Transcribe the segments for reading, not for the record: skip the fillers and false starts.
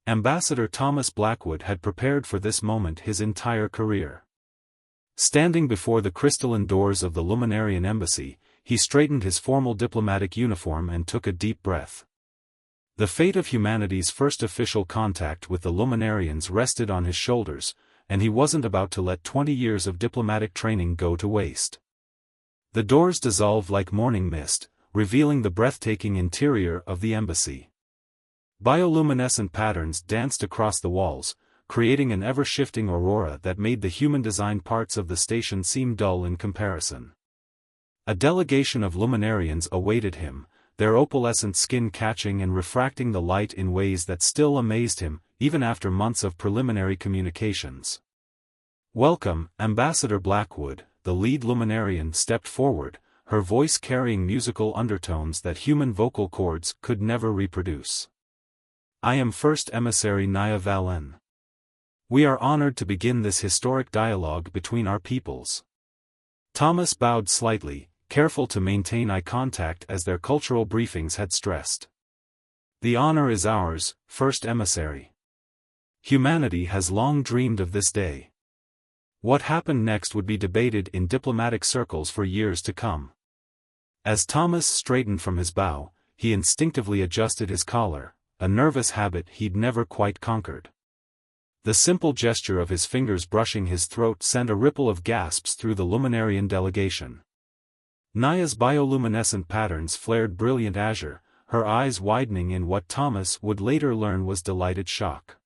Ambassador Thomas Blackwood had prepared for this moment his entire career. Standing before the crystalline doors of the Luminarian embassy, he straightened his formal diplomatic uniform and took a deep breath. The fate of humanity's first official contact with the Luminarians rested on his shoulders, and he wasn't about to let 20 years of diplomatic training go to waste. The doors dissolved like morning mist, revealing the breathtaking interior of the embassy. Bioluminescent patterns danced across the walls, creating an ever-shifting aurora that made the human-designed parts of the station seem dull in comparison. A delegation of luminarians awaited him, their opalescent skin catching and refracting the light in ways that still amazed him, even after months of preliminary communications. "Welcome, Ambassador Blackwood," the lead luminarian stepped forward, her voice carrying musical undertones that human vocal cords could never reproduce. "I am First Emissary Naya Valen. We are honored to begin this historic dialogue between our peoples." Thomas bowed slightly, careful to maintain eye contact as their cultural briefings had stressed. "The honor is ours, First Emissary. Humanity has long dreamed of this day." What happened next would be debated in diplomatic circles for years to come. As Thomas straightened from his bow, he instinctively adjusted his collar, a nervous habit he'd never quite conquered. The simple gesture of his fingers brushing his throat sent a ripple of gasps through the Luminarian delegation. Naya's bioluminescent patterns flared brilliant azure, her eyes widening in what Thomas would later learn was delighted shock.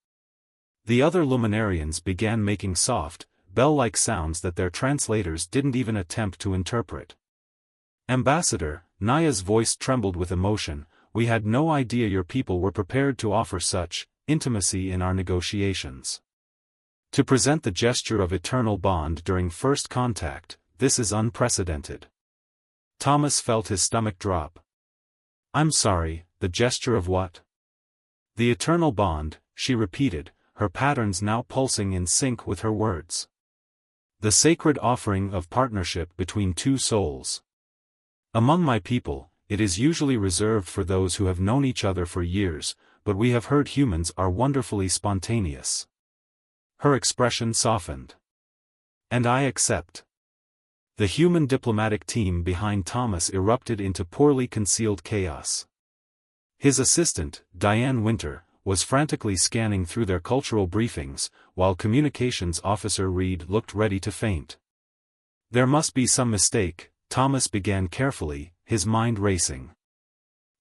The other luminarians began making soft, bell-like sounds that their translators didn't even attempt to interpret. "Ambassador," Naya's voice trembled with emotion, "we had no idea your people were prepared to offer such intimacy in our negotiations. To present the gesture of eternal bond during first contact, this is unprecedented." Thomas felt his stomach drop. "I'm sorry, the gesture of what?" "The eternal bond," she repeated, her patterns now pulsing in sync with her words. "The sacred offering of partnership between two souls. Among my people, it is usually reserved for those who have known each other for years, but we have heard humans are wonderfully spontaneous." Her expression softened. "And I accept." The human diplomatic team behind Thomas erupted into poorly concealed chaos. His assistant, Diane Winter, was frantically scanning through their cultural briefings, while Communications Officer Reed looked ready to faint. "There must be some mistake," Thomas began carefully, his mind racing.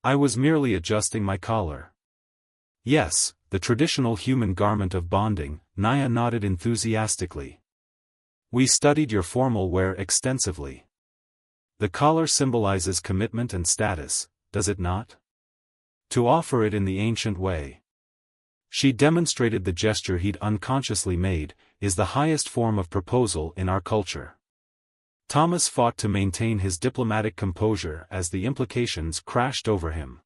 "I was merely adjusting my collar." "Yes, the traditional human garment of bonding," Naya nodded enthusiastically. "We studied your formal wear extensively. The collar symbolizes commitment and status, does it not? To offer it in the ancient way." She demonstrated the gesture he'd unconsciously made, "is the highest form of proposal in our culture." Thomas fought to maintain his diplomatic composure as the implications crashed over him.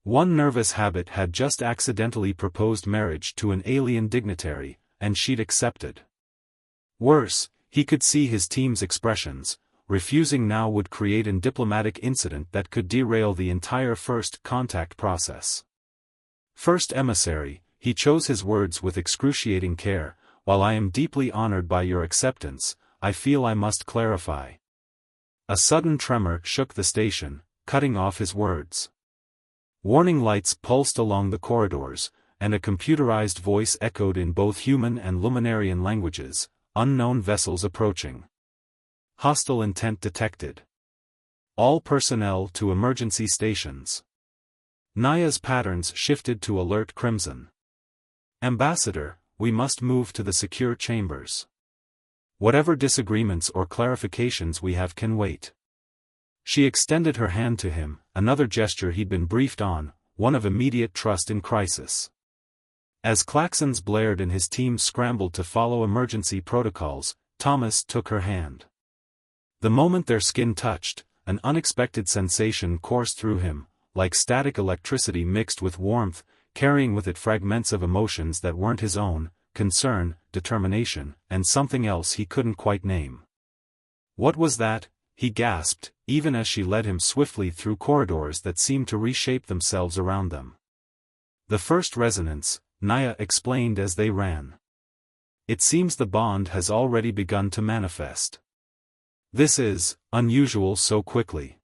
One nervous habit had just accidentally proposed marriage to an alien dignitary, and she'd accepted. Worse, he could see his team's expressions. Refusing now would create a diplomatic incident that could derail the entire first contact process. "First Emissary," he chose his words with excruciating care, "while I am deeply honored by your acceptance, I feel I must clarify." A sudden tremor shook the station, cutting off his words. Warning lights pulsed along the corridors, and a computerized voice echoed in both human and luminarian languages, "Unknown vessels approaching. Hostile intent detected. All personnel to emergency stations." Naya's patterns shifted to alert crimson. "Ambassador, we must move to the secure chambers. Whatever disagreements or clarifications we have can wait." She extended her hand to him, another gesture he'd been briefed on, one of immediate trust in crisis. As klaxons blared and his team scrambled to follow emergency protocols, Thomas took her hand. The moment their skin touched, an unexpected sensation coursed through him, like static electricity mixed with warmth, carrying with it fragments of emotions that weren't his own: concern, determination, and something else he couldn't quite name. "What was that?" he gasped, even as she led him swiftly through corridors that seemed to reshape themselves around them. "The first resonance," Naya explained as they ran. It seems the bond has already begun to manifest. This is unusual so quickly.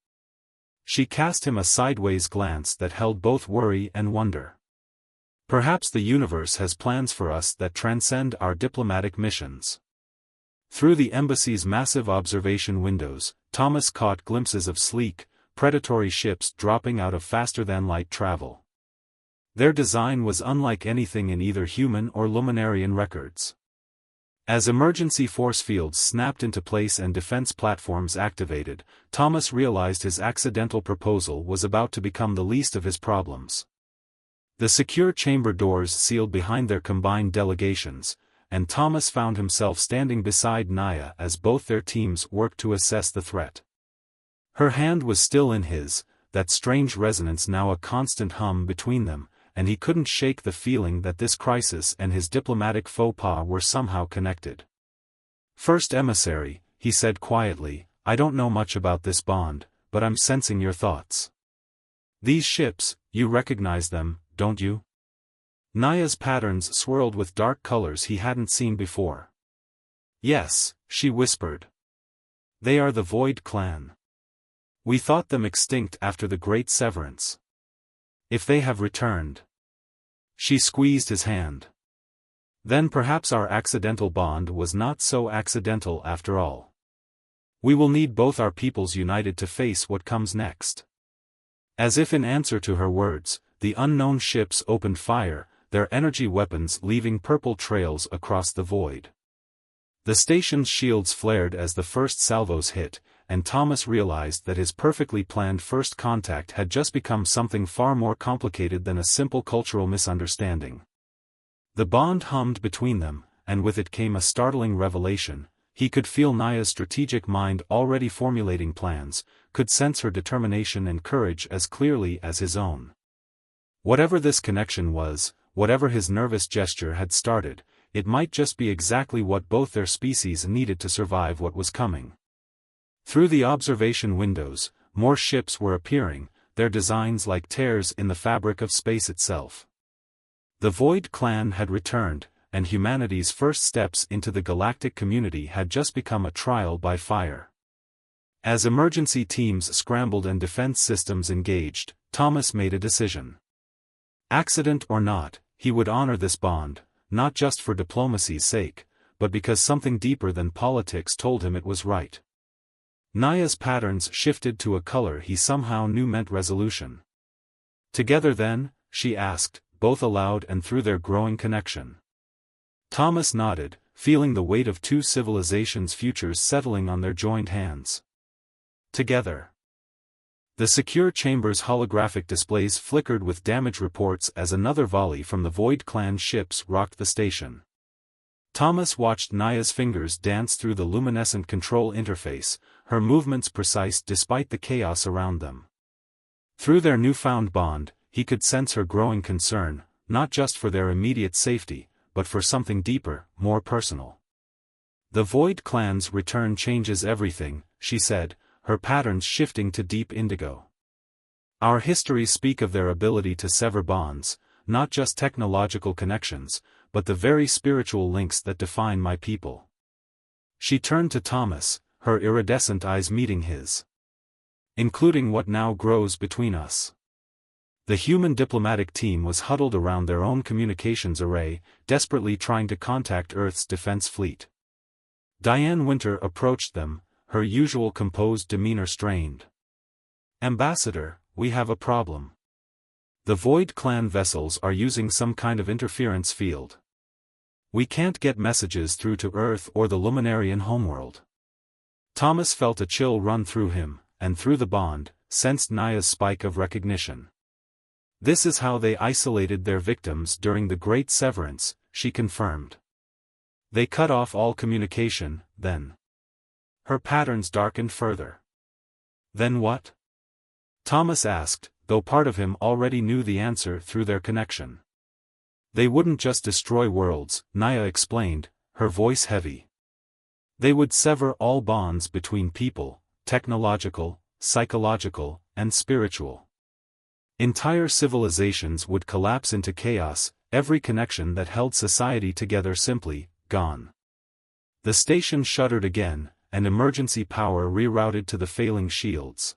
She cast him a sideways glance that held both worry and wonder. Perhaps the universe has plans for us that transcend our diplomatic missions. Through the embassy's massive observation windows, Thomas caught glimpses of sleek, predatory ships dropping out of faster-than-light travel. Their design was unlike anything in either human or Luminarian records. As emergency force fields snapped into place and defense platforms activated, Thomas realized his accidental proposal was about to become the least of his problems. The secure chamber doors sealed behind their combined delegations, and Thomas found himself standing beside Naya as both their teams worked to assess the threat. Her hand was still in his, that strange resonance now a constant hum between them, and he couldn't shake the feeling that this crisis and his diplomatic faux pas were somehow connected. "First emissary," he said quietly, "I don't know much about this bond, but I'm sensing your thoughts. These ships, you recognize them, don't you?" Naya's patterns swirled with dark colors he hadn't seen before. "Yes," she whispered. "They are the Void Clan. We thought them extinct after the Great Severance. If they have returned..." She squeezed his hand. "Then perhaps our accidental bond was not so accidental after all. We will need both our peoples united to face what comes next." As if in answer to her words, the unknown ships opened fire, their energy weapons leaving purple trails across the void. The station's shields flared as the first salvos hit, and Thomas realized that his perfectly planned first contact had just become something far more complicated than a simple cultural misunderstanding. The bond hummed between them, and with it came a startling revelation. He could feel Naya's strategic mind already formulating plans, could sense her determination and courage as clearly as his own. Whatever this connection was, whatever his nervous gesture had started, it might just be exactly what both their species needed to survive what was coming. Through the observation windows, more ships were appearing, their designs like tears in the fabric of space itself. The Void Clan had returned, and humanity's first steps into the galactic community had just become a trial by fire. As emergency teams scrambled and defense systems engaged, Thomas made a decision. Accident or not, he would honor this bond, not just for diplomacy's sake, but because something deeper than politics told him it was right. Naya's patterns shifted to a color he somehow knew meant resolution. "Together then?" she asked, both aloud and through their growing connection. Thomas nodded, feeling the weight of two civilizations' futures settling on their joined hands. "Together." The secure chamber's holographic displays flickered with damage reports as another volley from the Void Clan ships rocked the station. Thomas watched Naya's fingers dance through the luminescent control interface, her movements precise despite the chaos around them. Through their newfound bond, he could sense her growing concern, not just for their immediate safety, but for something deeper, more personal. "The Void Clan's return changes everything," she said, her patterns shifting to deep indigo. "Our histories speak of their ability to sever bonds, not just technological connections, but the very spiritual links that define my people." She turned to Thomas, her iridescent eyes meeting his. "Including what now grows between us." The human diplomatic team was huddled around their own communications array, desperately trying to contact Earth's defense fleet. Diane Winter approached them, her usual composed demeanor strained. "Ambassador, we have a problem. The Void Clan vessels are using some kind of interference field. We can't get messages through to Earth or the Luminarian homeworld." Thomas felt a chill run through him, and through the bond, sensed Naya's spike of recognition. "This is how they isolated their victims during the Great Severance," she confirmed. "They cut off all communication, then." Her patterns darkened further. "Then what?" Thomas asked, though part of him already knew the answer through their connection. "They wouldn't just destroy worlds," Naya explained, her voice heavy. "They would sever all bonds between people, technological, psychological, and spiritual. Entire civilizations would collapse into chaos, every connection that held society together simply gone. The station shuddered again, and emergency power rerouted to the failing shields.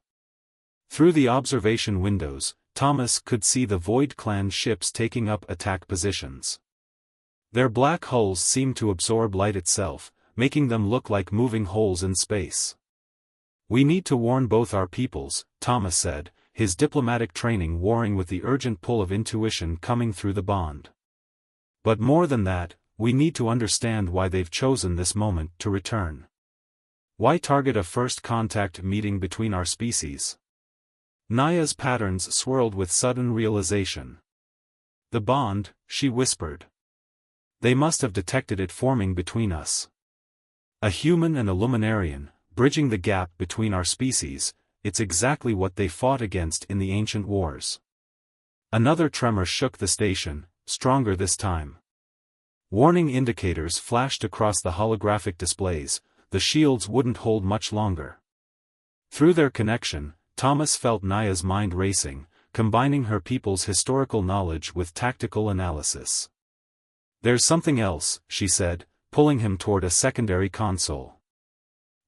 Through the observation windows, Thomas could see the Void Clan ships taking up attack positions. Their black hulls seemed to absorb light itself, making them look like moving holes in space. "We need to warn both our peoples," Thomas said, his diplomatic training warring with the urgent pull of intuition coming through the bond. "But more than that, we need to understand why they've chosen this moment to return. Why target a first contact meeting between our species?" Naya's patterns swirled with sudden realization. "The bond," she whispered. "They must have detected it forming between us. A human and a luminarian, bridging the gap between our species. It's exactly what they fought against in the ancient wars." Another tremor shook the station, stronger this time. Warning indicators flashed across the holographic displays. The shields wouldn't hold much longer. Through their connection, Thomas felt Naya's mind racing, combining her people's historical knowledge with tactical analysis. "There's something else," she said, pulling him toward a secondary console.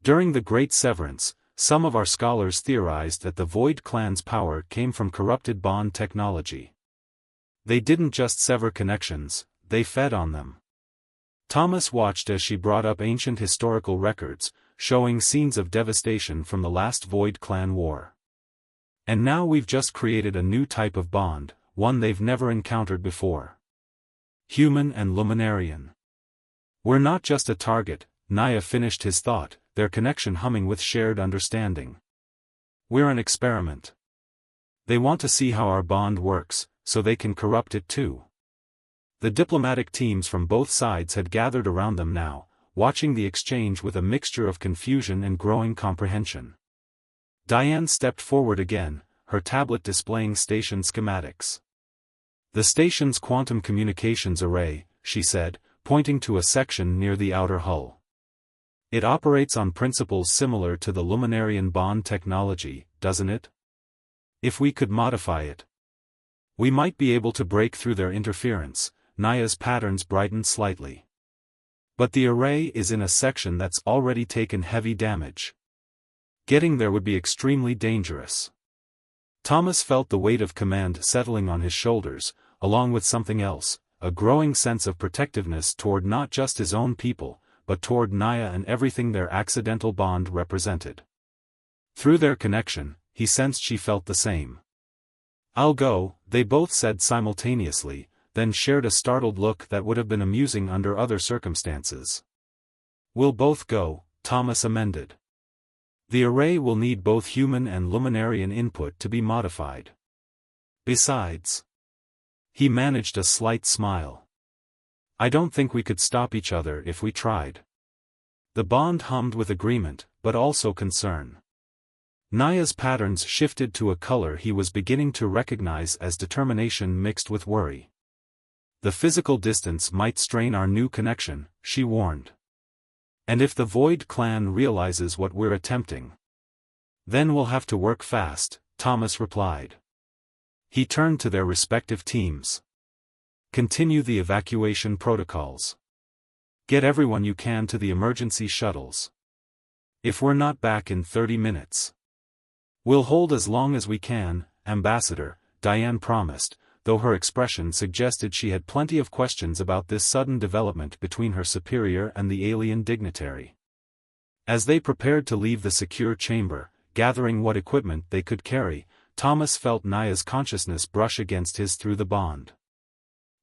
"During the Great Severance, some of our scholars theorized that the Void Clan's power came from corrupted bond technology. They didn't just sever connections, they fed on them." Thomas watched as she brought up ancient historical records, showing scenes of devastation from the last Void Clan war. "And now we've just created a new type of bond, one they've never encountered before. Human and luminarian. We're not just a target," Naya finished his thought, their connection humming with shared understanding. "We're an experiment. They want to see how our bond works, so they can corrupt it too." The diplomatic teams from both sides had gathered around them now, watching the exchange with a mixture of confusion and growing comprehension. Diane stepped forward again, her tablet displaying station schematics. "The station's quantum communications array," she said, pointing to a section near the outer hull. "It operates on principles similar to the Luminarian bond technology, doesn't it? If we could modify it, we might be able to break through their interference." Naya's patterns brightened slightly. "But the array is in a section that's already taken heavy damage. Getting there would be extremely dangerous." Thomas felt the weight of command settling on his shoulders, along with something else, a growing sense of protectiveness toward not just his own people, but toward Naya and everything their accidental bond represented. Through their connection, he sensed she felt the same. "I'll go," they both said simultaneously, then shared a startled look that would have been amusing under other circumstances. "We'll both go," Thomas amended. "The array will need both human and luminarian input to be modified. Besides," he managed a slight smile, "I don't think we could stop each other if we tried." The bond hummed with agreement, but also concern. Naya's patterns shifted to a color he was beginning to recognize as determination mixed with worry. "The physical distance might strain our new connection," she warned. "And if the Void Clan realizes what we're attempting, then we'll have to work fast," Thomas replied. He turned to their respective teams. "Continue the evacuation protocols. Get everyone you can to the emergency shuttles. If we're not back in 30 minutes, we'll hold as long as we can, Ambassador," Diane promised, though her expression suggested she had plenty of questions about this sudden development between her superior and the alien dignitary. As they prepared to leave the secure chamber, gathering what equipment they could carry, Thomas felt Naya's consciousness brush against his through the bond.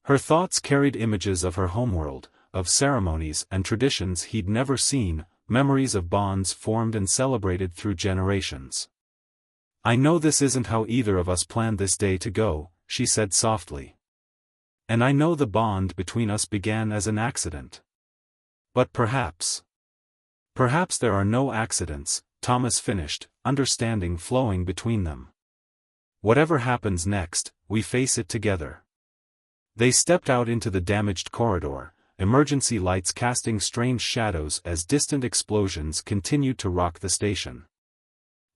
Her thoughts carried images of her homeworld, of ceremonies and traditions he'd never seen, memories of bonds formed and celebrated through generations. "I know this isn't how either of us planned this day to go," she said softly. "And I know the bond between us began as an accident. But perhaps there are no accidents," Thomas finished, understanding flowing between them. "Whatever happens next, we face it together." They stepped out into the damaged corridor, emergency lights casting strange shadows as distant explosions continued to rock the station.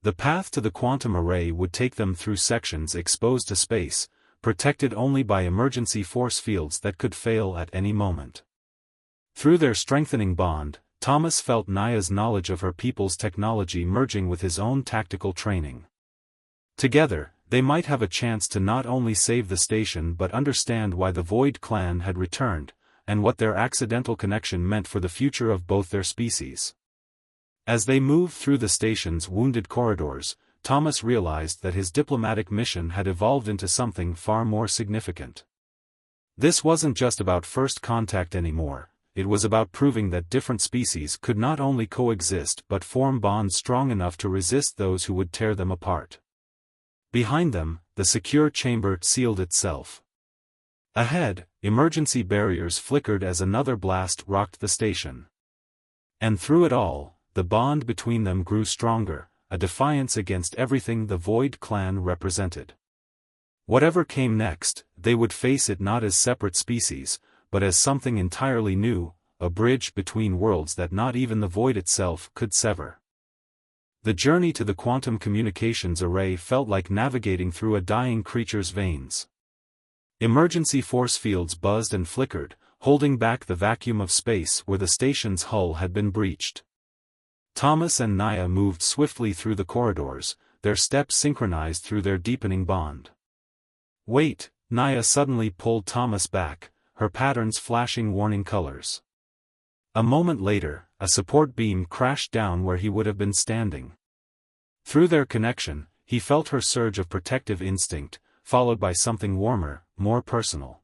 The path to the quantum array would take them through sections exposed to space, protected only by emergency force fields that could fail at any moment. Through their strengthening bond, Thomas felt Naya's knowledge of her people's technology merging with his own tactical training. Together, they might have a chance to not only save the station but understand why the Void clan had returned, and what their accidental connection meant for the future of both their species. As they moved through the station's wounded corridors, Thomas realized that his diplomatic mission had evolved into something far more significant. This wasn't just about first contact anymore, it was about proving that different species could not only coexist but form bonds strong enough to resist those who would tear them apart. Behind them, the secure chamber sealed itself. Ahead, emergency barriers flickered as another blast rocked the station. And through it all, the bond between them grew stronger, a defiance against everything the Void clan represented. Whatever came next, they would face it not as separate species, but as something entirely new, a bridge between worlds that not even the Void itself could sever. The journey to the quantum communications array felt like navigating through a dying creature's veins. Emergency force fields buzzed and flickered, holding back the vacuum of space where the station's hull had been breached. Thomas and Naya moved swiftly through the corridors, their steps synchronized through their deepening bond. "Wait," Naya suddenly pulled Thomas back, her patterns flashing warning colors. A moment later, a support beam crashed down where he would have been standing. Through their connection, he felt her surge of protective instinct, followed by something warmer, more personal.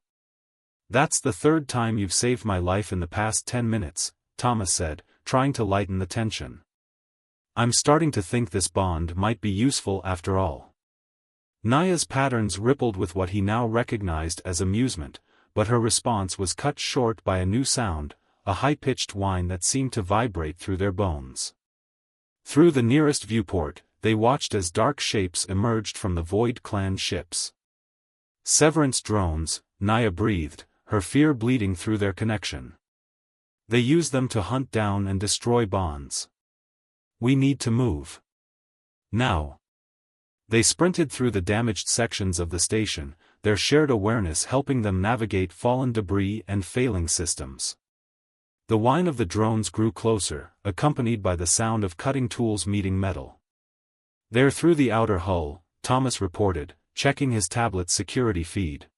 "That's the third time you've saved my life in the past 10 minutes, Thomas said, trying to lighten the tension. "I'm starting to think this bond might be useful after all." Naya's patterns rippled with what he now recognized as amusement, but her response was cut short by a new sound, a high-pitched whine that seemed to vibrate through their bones. Through the nearest viewport, they watched as dark shapes emerged from the Void clan ships. "Severance drones," Naya breathed, her fear bleeding through their connection. "They use them to hunt down and destroy bonds. We need to move. Now." They sprinted through the damaged sections of the station, their shared awareness helping them navigate fallen debris and failing systems. The whine of the drones grew closer, accompanied by the sound of cutting tools meeting metal. "They're through the outer hull," Thomas reported, checking his tablet's security feed.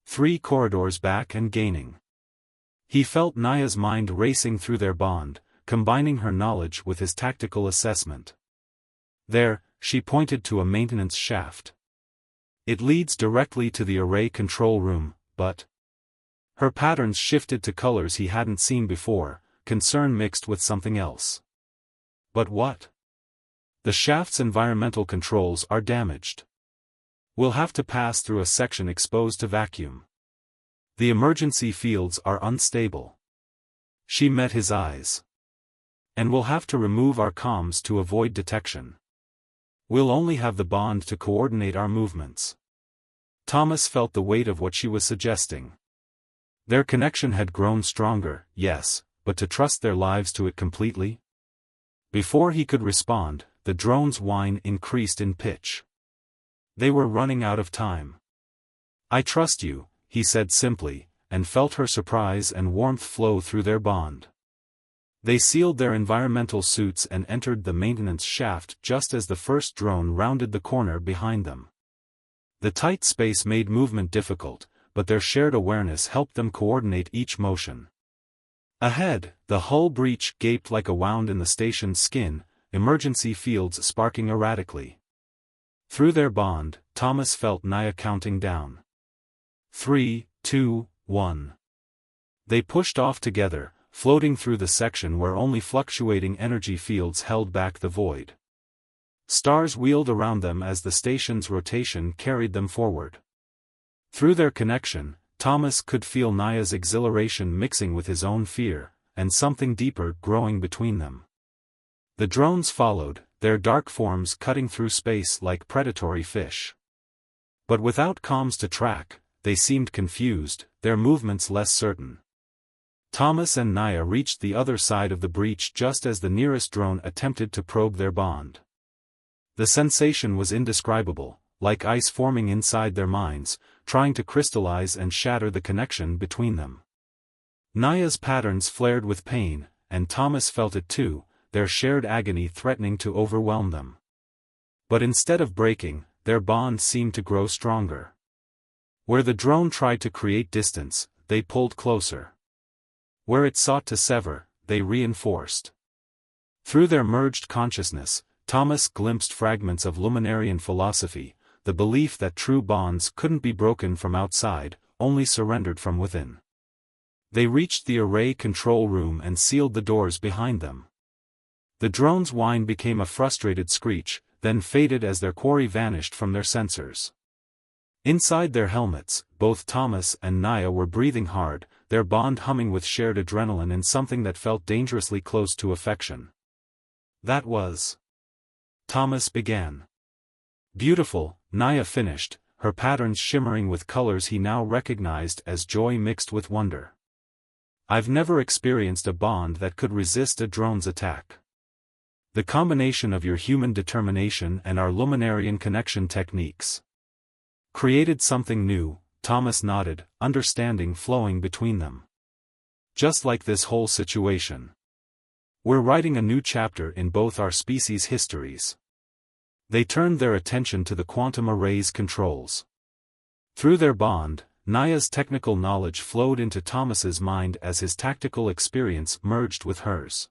3 corridors back and gaining. He felt Naya's mind racing through their bond, combining her knowledge with his tactical assessment. "There," she pointed to a maintenance shaft. "It leads directly to the array control room, but..." Her patterns shifted to colors he hadn't seen before, concern mixed with something else. "But what?" "The shaft's environmental controls are damaged. We'll have to pass through a section exposed to vacuum. The emergency fields are unstable." She met his eyes. "And we'll have to remove our comms to avoid detection. We'll only have the bond to coordinate our movements." Thomas felt the weight of what she was suggesting. Their connection had grown stronger, yes, but to trust their lives to it completely? Before he could respond, the drone's whine increased in pitch. They were running out of time. "I trust you," he said simply, and felt her surprise and warmth flow through their bond. They sealed their environmental suits and entered the maintenance shaft just as the first drone rounded the corner behind them. The tight space made movement difficult, but their shared awareness helped them coordinate each motion. Ahead, the hull breach gaped like a wound in the station's skin, emergency fields sparking erratically. Through their bond, Thomas felt Naya counting down. 3, 2, 1. They pushed off together, floating through the section where only fluctuating energy fields held back the void. Stars wheeled around them as the station's rotation carried them forward. Through their connection, Thomas could feel Naya's exhilaration mixing with his own fear, and something deeper growing between them. The drones followed, their dark forms cutting through space like predatory fish. But without comms to track, they seemed confused, their movements less certain. Thomas and Naya reached the other side of the breach just as the nearest drone attempted to probe their bond. The sensation was indescribable, like ice forming inside their minds, trying to crystallize and shatter the connection between them. Naya's patterns flared with pain, and Thomas felt it too, their shared agony threatening to overwhelm them. But instead of breaking, their bond seemed to grow stronger. Where the drone tried to create distance, they pulled closer. Where it sought to sever, they reinforced. Through their merged consciousness, Thomas glimpsed fragments of Luminarian philosophy, the belief that true bonds couldn't be broken from outside, only surrendered from within. They reached the array control room and sealed the doors behind them. The drone's whine became a frustrated screech, then faded as their quarry vanished from their sensors. Inside their helmets, both Thomas and Naya were breathing hard, their bond humming with shared adrenaline and something that felt dangerously close to affection. That was. Thomas began. Beautiful, Naya finished, her patterns shimmering with colors he now recognized as joy mixed with wonder. I've never experienced a bond that could resist a drone's attack. The combination of your human determination and our Luminarian connection techniques created something new, Thomas nodded, understanding flowing between them. Just like this whole situation. We're writing a new chapter in both our species' histories. They turned their attention to the quantum array's controls. Through their bond, Naya's technical knowledge flowed into Thomas's mind as his tactical experience merged with hers.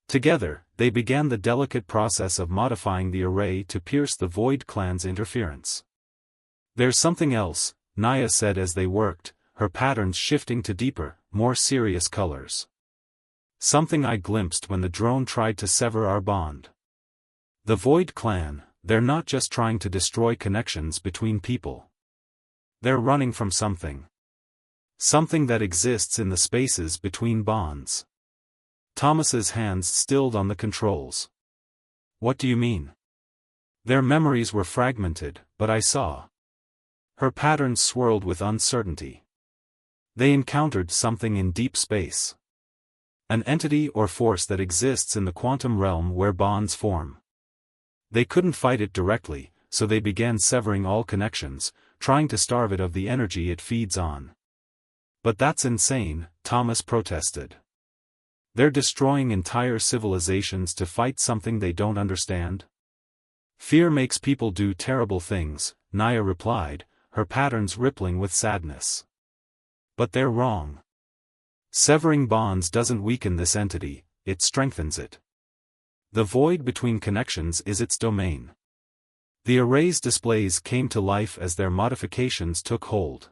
Together, they began the delicate process of modifying the array to pierce the Void Clan's interference. There's something else, Naya said as they worked, her patterns shifting to deeper, more serious colors. Something I glimpsed when the drone tried to sever our bond. The Void Clan, they're not just trying to destroy connections between people. They're running from something. Something that exists in the spaces between bonds. Thomas's hands stilled on the controls. What do you mean? Their memories were fragmented, but I saw. Her patterns swirled with uncertainty. They encountered something in deep space. An entity or force that exists in the quantum realm where bonds form. They couldn't fight it directly, so they began severing all connections, trying to starve it of the energy it feeds on. But that's insane, Thomas protested. They're destroying entire civilizations to fight something they don't understand? Fear makes people do terrible things, Naya replied, her patterns rippling with sadness. But they're wrong. Severing bonds doesn't weaken this entity, it strengthens it. The void between connections is its domain. The array's displays came to life as their modifications took hold.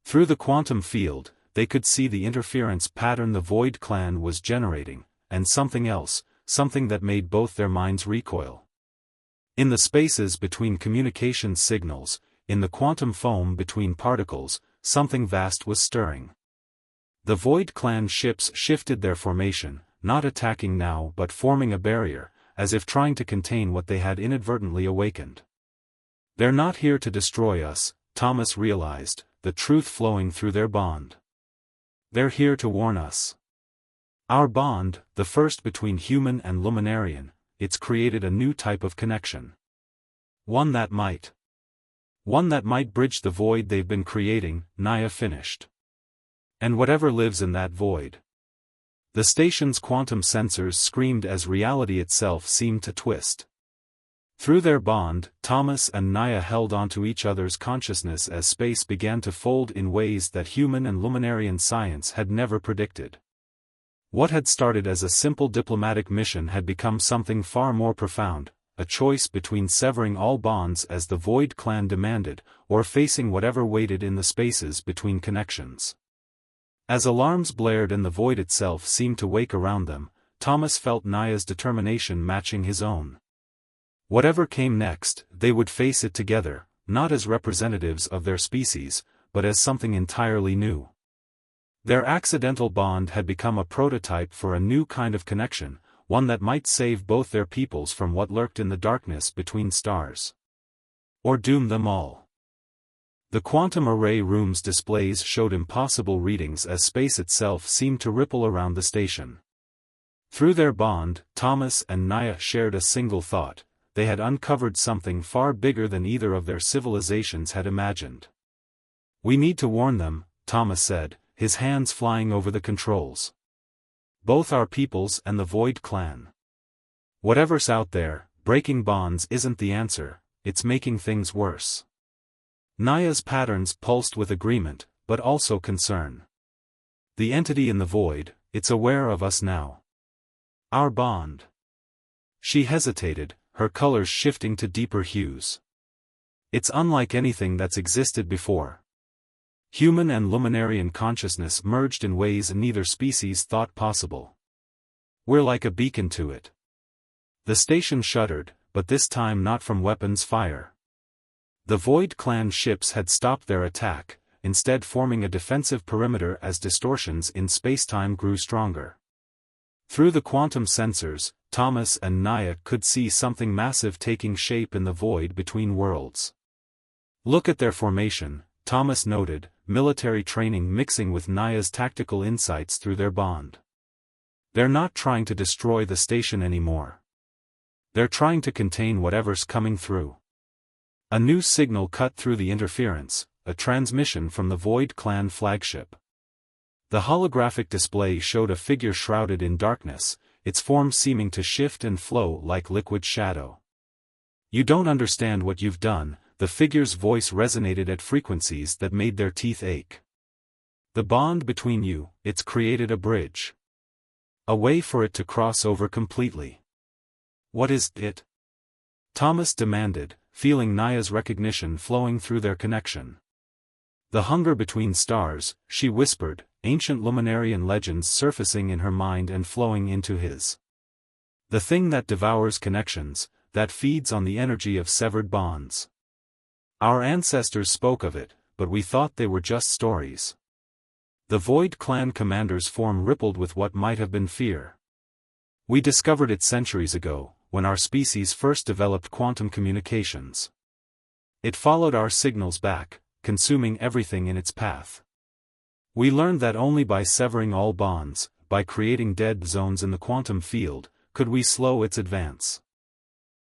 Through the quantum field, they could see the interference pattern the Void Clan was generating, and something else, something that made both their minds recoil. In the spaces between communication signals, in the quantum foam between particles, something vast was stirring. The Void Clan ships shifted their formation, not attacking now but forming a barrier, as if trying to contain what they had inadvertently awakened. They're not here to destroy us, Thomas realized, the truth flowing through their bond. They're here to warn us. Our bond, the first between human and Luminarian, it's created a new type of connection. One that might bridge the void they've been creating, Naya finished. And whatever lives in that void. The station's quantum sensors screamed as reality itself seemed to twist. Through their bond, Thomas and Naya held onto each other's consciousness as space began to fold in ways that human and Luminarian science had never predicted. What had started as a simple diplomatic mission had become something far more profound, a choice between severing all bonds as the Void Clan demanded, or facing whatever waited in the spaces between connections. As alarms blared and the void itself seemed to wake around them, Thomas felt Naya's determination matching his own. Whatever came next, they would face it together, not as representatives of their species, but as something entirely new. Their accidental bond had become a prototype for a new kind of connection, one that might save both their peoples from what lurked in the darkness between stars. Or doom them all. The quantum array room's displays showed impossible readings as space itself seemed to ripple around the station. Through their bond, Thomas and Naya shared a single thought. they had uncovered something far bigger than either of their civilizations had imagined. "We need to warn them," Thomas said, his hands flying over the controls. "Both our peoples and the Void Clan. Whatever's out there, breaking bonds isn't the answer, it's making things worse." Naya's patterns pulsed with agreement, but also concern. "The entity in the void, it's aware of us now. Our bond." She hesitated, her colors shifting to deeper hues. "It's unlike anything that's existed before. Human and Luminarian consciousness merged in ways neither species thought possible. We're like a beacon to it." The station shuddered, but this time not from weapons fire. The Void Clan ships had stopped their attack, instead forming a defensive perimeter as distortions in spacetime grew stronger. Through the quantum sensors, Thomas and Naya could see something massive taking shape in the void between worlds. "Look at their formation," Thomas noted, military training mixing with Naya's tactical insights through their bond. "They're not trying to destroy the station anymore. They're trying to contain whatever's coming through." A new signal cut through the interference, a transmission from the Void Clan flagship. The holographic display showed a figure shrouded in darkness, its form seeming to shift and flow like liquid shadow. "You don't understand what you've done," the figure's voice resonated at frequencies that made their teeth ache. "The bond between you, it's created a bridge. A way for it to cross over completely." "What is it?" Thomas demanded, feeling Naya's recognition flowing through their connection. "The hunger between stars," she whispered, ancient Luminarian legends surfacing in her mind and flowing into his. "The thing that devours connections, that feeds on the energy of severed bonds. Our ancestors spoke of it, but we thought they were just stories." The Void Clan commander's form rippled with what might have been fear. "We discovered it centuries ago, when our species first developed quantum communications. It followed our signals back, consuming everything in its path. We learned that only by severing all bonds, by creating dead zones in the quantum field, could we slow its advance."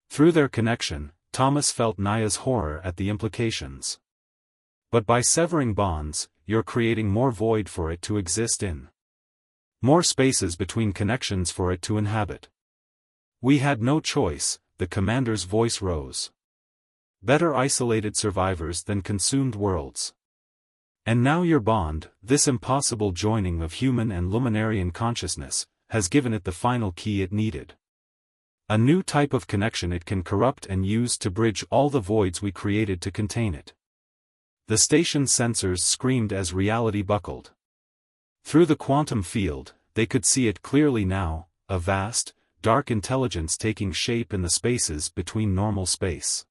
Through their connection, Thomas felt Naya's horror at the implications. "But by severing bonds, you're creating more void for it to exist in. More spaces between connections for it to inhabit." "We had no choice," the commander's voice rose. "Better isolated survivors than consumed worlds. And now your bond, this impossible joining of human and Luminarian consciousness, has given it the final key it needed. A new type of connection it can corrupt and use to bridge all the voids we created to contain it." The station sensors screamed as reality buckled. Through the quantum field, they could see it clearly now, a vast, dark intelligence taking shape in the spaces between normal space.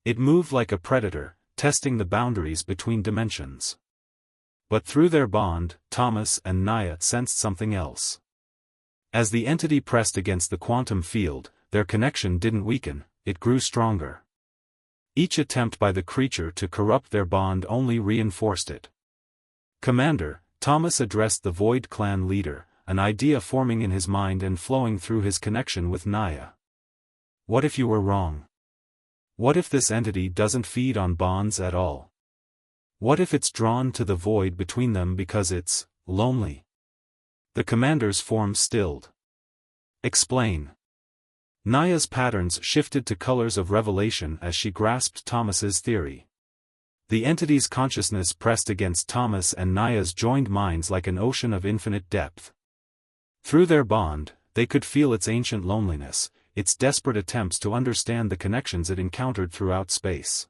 It moved like a predator, testing the boundaries between dimensions. But through their bond, Thomas and Naya sensed something else. As the entity pressed against the quantum field, their connection didn't weaken, it grew stronger. Each attempt by the creature to corrupt their bond only reinforced it. "Commander," Thomas addressed the Void Clan leader, an idea forming in his mind and flowing through his connection with Naya. "What if you were wrong? What if this entity doesn't feed on bonds at all? What if it's drawn to the void between them because it's lonely?" The commander's form stilled. "Explain." Naya's patterns shifted to colors of revelation as she grasped Thomas's theory. The entity's consciousness pressed against Thomas and Naya's joined minds like an ocean of infinite depth. Through their bond, they could feel its ancient loneliness, its desperate attempts to understand the connections it encountered throughout space.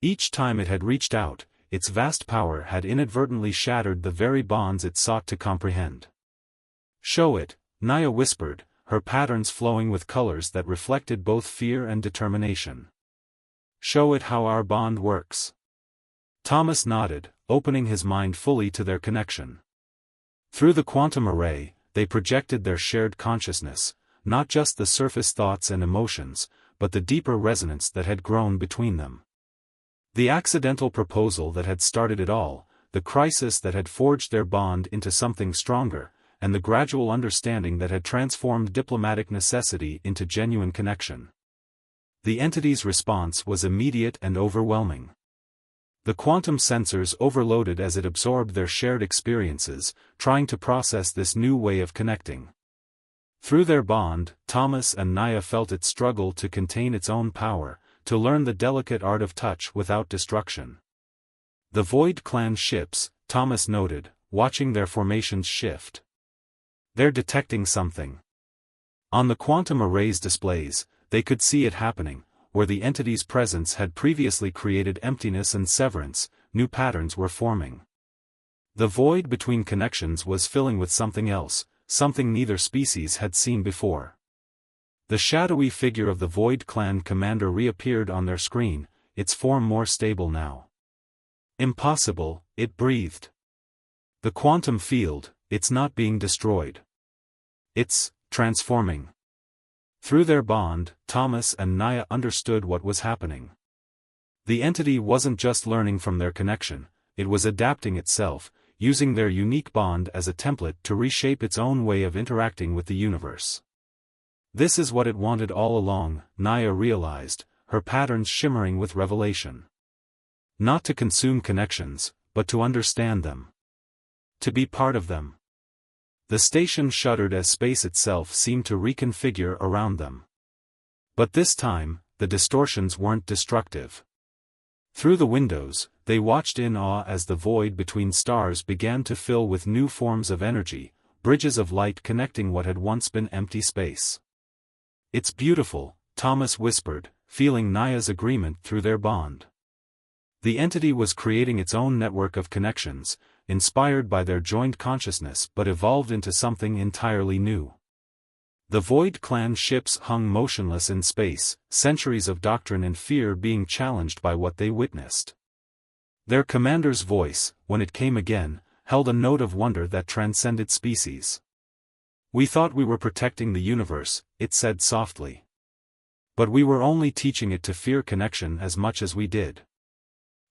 Each time it had reached out, its vast power had inadvertently shattered the very bonds it sought to comprehend. "Show it," Naya whispered, her patterns flowing with colors that reflected both fear and determination. "Show it how our bond works." Thomas nodded, opening his mind fully to their connection. Through the quantum array, they projected their shared consciousness, not just the surface thoughts and emotions, but the deeper resonance that had grown between them. The accidental proposal that had started it all, the crisis that had forged their bond into something stronger, and the gradual understanding that had transformed diplomatic necessity into genuine connection. The entity's response was immediate and overwhelming. The quantum sensors overloaded as it absorbed their shared experiences, trying to process this new way of connecting. Through their bond, Thomas and Naya felt it struggle to contain its own power, to learn the delicate art of touch without destruction. The Void Clan ships, Thomas noted, watching their formations shift. They're detecting something. On the quantum array's displays, they could see it happening. Where the entity's presence had previously created emptiness and severance, new patterns were forming. The void between connections was filling with something else, something neither species had seen before. The shadowy figure of the Void Clan commander reappeared on their screen, its form more stable now. Impossible, it breathed. The quantum field, it's not being destroyed. It's transforming. Through their bond, Thomas and Naya understood what was happening. The entity wasn't just learning from their connection, it was adapting itself, using their unique bond as a template to reshape its own way of interacting with the universe. This is what it wanted all along, Naya realized, her patterns shimmering with revelation. Not to consume connections, but to understand them. To be part of them. The station shuddered as space itself seemed to reconfigure around them. But this time, the distortions weren't destructive. Through the windows, they watched in awe as the void between stars began to fill with new forms of energy, bridges of light connecting what had once been empty space. "It's beautiful," Thomas whispered, feeling Naya's agreement through their bond. The entity was creating its own network of connections, inspired by their joined consciousness but evolved into something entirely new. The Void Clan ships hung motionless in space, centuries of doctrine and fear being challenged by what they witnessed. Their commander's voice, when it came again, held a note of wonder that transcended species. "We thought we were protecting the universe," it said softly. "But we were only teaching it to fear connection as much as we did."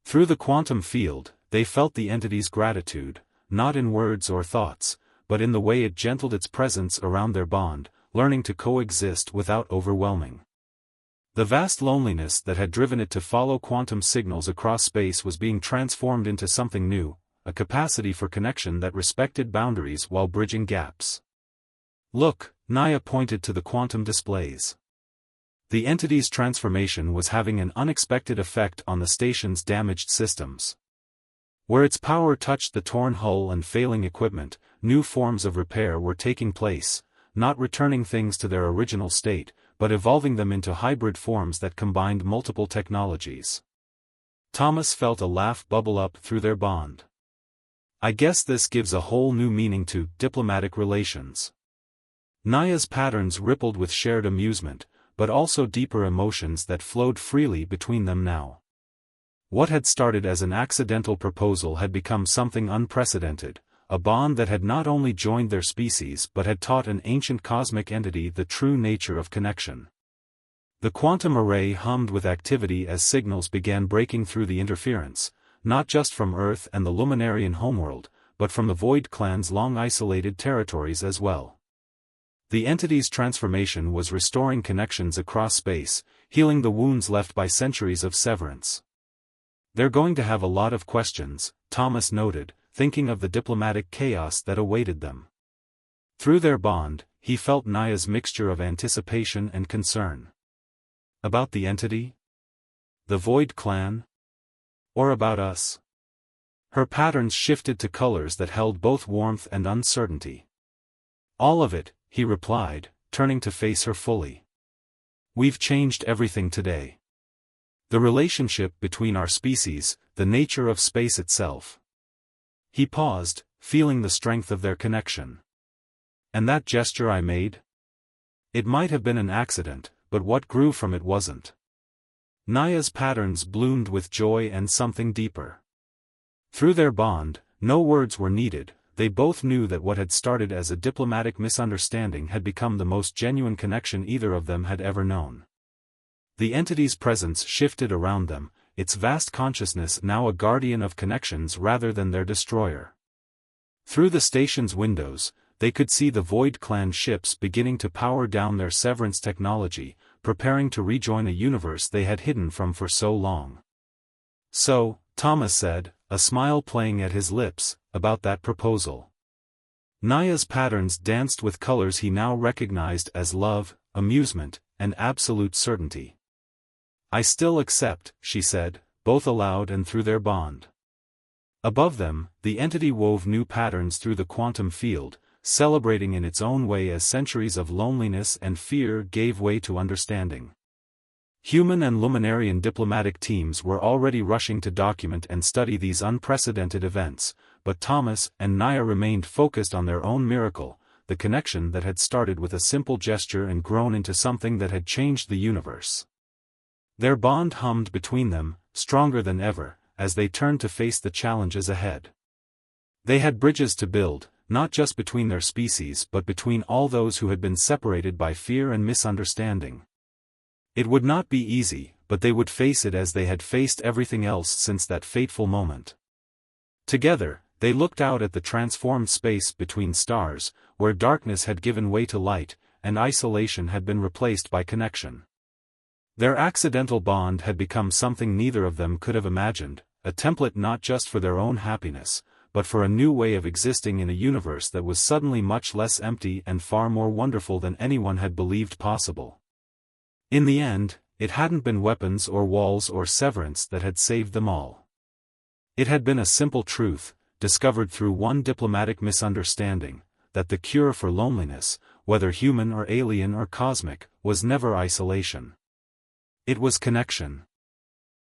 Through the quantum field, they felt the entity's gratitude, not in words or thoughts, but in the way it gentled its presence around their bond, learning to coexist without overwhelming. The vast loneliness that had driven it to follow quantum signals across space was being transformed into something new, a capacity for connection that respected boundaries while bridging gaps. "Look," Naya pointed to the quantum displays. The entity's transformation was having an unexpected effect on the station's damaged systems. Where its power touched the torn hull and failing equipment, new forms of repair were taking place, not returning things to their original state, but evolving them into hybrid forms that combined multiple technologies. Thomas felt a laugh bubble up through their bond. "I guess this gives a whole new meaning to diplomatic relations." Naya's patterns rippled with shared amusement, but also deeper emotions that flowed freely between them now. What had started as an accidental proposal had become something unprecedented, a bond that had not only joined their species but had taught an ancient cosmic entity the true nature of connection. The quantum array hummed with activity as signals began breaking through the interference, not just from Earth and the Luminarian homeworld, but from the Void Clan's long-isolated territories as well. The entity's transformation was restoring connections across space, healing the wounds left by centuries of severance. "They're going to have a lot of questions," Thomas noted, thinking of the diplomatic chaos that awaited them. Through their bond, he felt Naya's mixture of anticipation and concern. About the entity? The Void Clan? Or about us? Her patterns shifted to colors that held both warmth and uncertainty. "All of it," he replied, turning to face her fully. "We've changed everything today. The relationship between our species, the nature of space itself." He paused, feeling the strength of their connection. "And that gesture I made? It might have been an accident, but what grew from it wasn't." Naya's patterns bloomed with joy and something deeper. Through their bond, no words were needed, they both knew that what had started as a diplomatic misunderstanding had become the most genuine connection either of them had ever known. The entity's presence shifted around them, its vast consciousness now a guardian of connections rather than their destroyer. Through the station's windows, they could see the Void Clan ships beginning to power down their severance technology, preparing to rejoin a universe they had hidden from for so long. "So," Thomas said, a smile playing at his lips, "about that proposal." Naya's patterns danced with colors he now recognized as love, amusement, and absolute certainty. "I still accept," she said, both aloud and through their bond. Above them, the entity wove new patterns through the quantum field, celebrating in its own way as centuries of loneliness and fear gave way to understanding. Human and Luminarian diplomatic teams were already rushing to document and study these unprecedented events, but Thomas and Naya remained focused on their own miracle, the connection that had started with a simple gesture and grown into something that had changed the universe. Their bond hummed between them, stronger than ever, as they turned to face the challenges ahead. They had bridges to build, not just between their species but between all those who had been separated by fear and misunderstanding. It would not be easy, but they would face it as they had faced everything else since that fateful moment. Together, they looked out at the transformed space between stars, where darkness had given way to light, and isolation had been replaced by connection. Their accidental bond had become something neither of them could have imagined, a template not just for their own happiness, but for a new way of existing in a universe that was suddenly much less empty and far more wonderful than anyone had believed possible. In the end, it hadn't been weapons or walls or severance that had saved them all. It had been a simple truth, discovered through one diplomatic misunderstanding, that the cure for loneliness, whether human or alien or cosmic, was never isolation. It was connection.